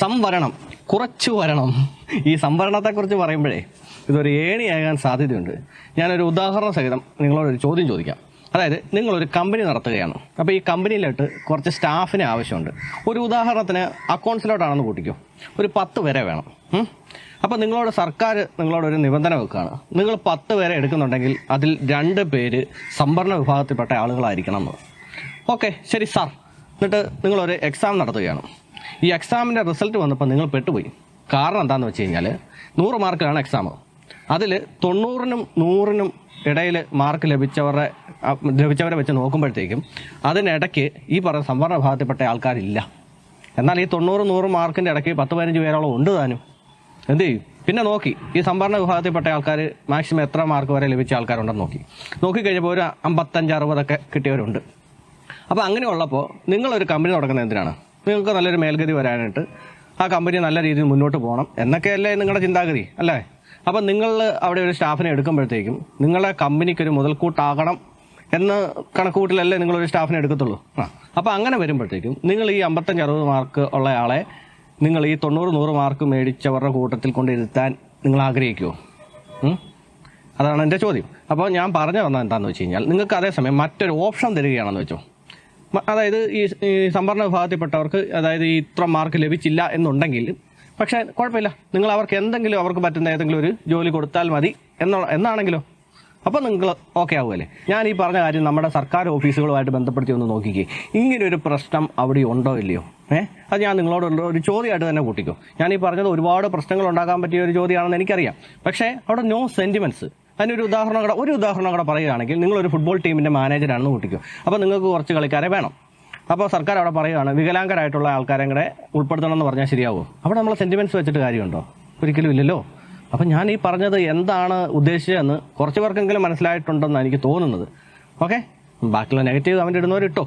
സംവരണം കുറച്ചു വരണം. ഈ സംവരണത്തെക്കുറിച്ച് പറയുമ്പോഴേ ഇതൊരു ഏണിയാകാൻ സാധ്യതയുണ്ട്. ഞാനൊരു ഉദാഹരണ സഹിതം നിങ്ങളോടൊരു ചോദ്യം ചോദിക്കാം. അതായത് നിങ്ങളൊരു കമ്പനി നടത്തുകയാണ്. അപ്പോൾ ഈ കമ്പനിയിലോട്ട് കുറച്ച് സ്റ്റാഫിന് ആവശ്യമുണ്ട്. ഒരു ഉദാഹരണത്തിന് അക്കൗണ്ട്സിലോട്ടാണെന്ന് കൂട്ടിക്കോ, ഒരു 10 പേരെ വേണം. അപ്പോൾ നിങ്ങളോട് സർക്കാർ നിങ്ങളോടൊരു നിബന്ധന വെക്കുകയാണ്, നിങ്ങൾ 10 പേരെ എടുക്കുന്നുണ്ടെങ്കിൽ അതിൽ 2 പേര് സംവരണ വിഭാഗത്തിൽപ്പെട്ട ആളുകളായിരിക്കണം എന്ന്. ഓക്കെ, ശരി സാർ. എന്നിട്ട് നിങ്ങളൊരു എക്സാം നടത്തുകയാണ്. ഈ എക്സാമിൻ്റെ റിസൾട്ട് വന്നപ്പോൾ നിങ്ങൾ പെട്ടുപോയി. കാരണം എന്താണെന്ന് വെച്ച് കഴിഞ്ഞാൽ 100 മാർക്കിലാണ് എക്സാം. അതിൽ 90നും 100നും ഇടയിൽ മാർക്ക് ലഭിച്ചവരെ വെച്ച് നോക്കുമ്പോഴത്തേക്കും അതിനിടയ്ക്ക് ഈ പറയുന്ന സംവരണ വിഭാഗത്തിൽപ്പെട്ട ആൾക്കാരില്ല. എന്നാൽ ഈ 90-100 മാർക്കിൻ്റെ ഇടയ്ക്ക് 10-15 പേരോളം ഉണ്ട് താനും. എന്ത് ചെയ്യും? പിന്നെ നോക്കി ഈ സംവരണ വിഭാഗത്തിൽപ്പെട്ട ആൾക്കാർ മാക്സിമം എത്ര മാർക്ക് വരെ ലഭിച്ച ആൾക്കാരുണ്ടെന്ന് നോക്കിക്കഴിഞ്ഞപ്പോൾ ഒരു 55-60 കിട്ടിയവരുണ്ട്. അപ്പോൾ അങ്ങനെയുള്ളപ്പോൾ നിങ്ങളൊരു കമ്പനി തുടങ്ങുന്നത് എന്തിനാണ്? നിങ്ങൾക്ക് നല്ലൊരു മേൽഗതി വരാനായിട്ട്, ആ കമ്പനി നല്ല രീതിയിൽ മുന്നോട്ട് പോകണം എന്നൊക്കെയല്ലേ നിങ്ങളുടെ ചിന്താഗതി, അല്ലേ? അപ്പം നിങ്ങൾ അവിടെ ഒരു സ്റ്റാഫിനെ എടുക്കുമ്പോഴത്തേക്കും നിങ്ങളുടെ കമ്പനിക്കൊരു മുതൽക്കൂട്ടാകണം എന്ന കണക്കുകൂട്ടിലല്ലേ നിങ്ങളൊരു സ്റ്റാഫിനെ എടുക്കത്തുള്ളൂ. അപ്പോൾ അങ്ങനെ വരുമ്പോഴത്തേക്കും നിങ്ങൾ ഈ 55-60 മാർക്ക് ഉള്ള ആളെ നിങ്ങൾ ഈ 90-100 മാർക്ക് മേടിച്ചവരുടെ കൂട്ടത്തിൽ കൊണ്ടിരുത്താൻ നിങ്ങൾ ആഗ്രഹിക്കുമോ? അതാണ് എൻ്റെ ചോദ്യം. അപ്പോൾ ഞാൻ പറഞ്ഞു വന്നത് എന്താണെന്ന് വെച്ച് കഴിഞ്ഞാൽ, നിങ്ങൾക്ക് അതേസമയം മറ്റൊരു ഓപ്ഷൻ തരികയാണെന്ന് വെച്ചോ. അതായത് ഈ സംവരണ വിഭാഗത്തിൽപ്പെട്ടവർക്ക് അതായത് ഈ ഇത്ര മാർക്ക് ലഭിച്ചില്ല എന്നുണ്ടെങ്കിൽ, പക്ഷേ കുഴപ്പമില്ല, നിങ്ങൾ അവർക്ക് എന്തെങ്കിലും അവർക്ക് പറ്റുന്ന ഏതെങ്കിലും ഒരു ജോലി കൊടുത്താൽ മതി എന്നാണെങ്കിലോ, അപ്പോൾ നിങ്ങൾ ഓക്കെ ആവുമല്ലേ? ഞാൻ ഈ പറഞ്ഞ കാര്യം നമ്മുടെ സർക്കാർ ഓഫീസുകളുമായിട്ട് ബന്ധപ്പെടുത്തി ഒന്ന് നോക്കിക്കേ. ഇങ്ങനൊരു പ്രശ്നം അവിടെ ഉണ്ടോ ഇല്ലയോ? അത് ഞാൻ നിങ്ങളോട് ഒരു ചോദ്യമായിട്ട് തന്നെ കൂട്ടിക്കോ. ഞാൻ ഈ പറഞ്ഞത് ഒരുപാട് പ്രശ്നങ്ങൾ ഉണ്ടാക്കാൻ പറ്റിയ ഒരു ചോദ്യമാണെന്ന് എനിക്കറിയാം. പക്ഷേ അവിടെ നോ സെൻറ്റിമെൻറ്റ്സ്. അതിനൊരു ഉദാഹരണം കൂടെ പറയുകയാണെങ്കിൽ, നിങ്ങളൊരു ഫുട്ബോൾ ടീമിൻ്റെ മാനേജറാണെന്ന് കൂട്ടിക്കോ. അപ്പോൾ നിങ്ങൾക്ക് കുറച്ച് കളിക്കാരെ വേണം. അപ്പോൾ സർക്കാർ അവിടെ പറയുകയാണ് വികലാംഗരായിട്ടുള്ള ആൾക്കാരെ കൂടെ ഉൾപ്പെടുത്തണം എന്ന് പറഞ്ഞാൽ ശരിയാവുമോ? അവിടെ നമ്മൾ സെൻറ്റിമെൻറ്റ്സ് വെച്ചിട്ട് കാര്യമുണ്ടോ? ഒരിക്കലും ഇല്ലല്ലോ. അപ്പം ഞാൻ ഈ പറഞ്ഞത് എന്താണ് ഉദ്ദേശിച്ചതെന്ന് കുറച്ച് പേർക്കെങ്കിലും മനസ്സിലായിട്ടുണ്ടെന്ന് എനിക്ക് തോന്നുന്നത്. ഓക്കെ, ബാക്കിയുള്ള നെഗറ്റീവ് കമൻറ്റ് ഇടുന്നവരിട്ടോ.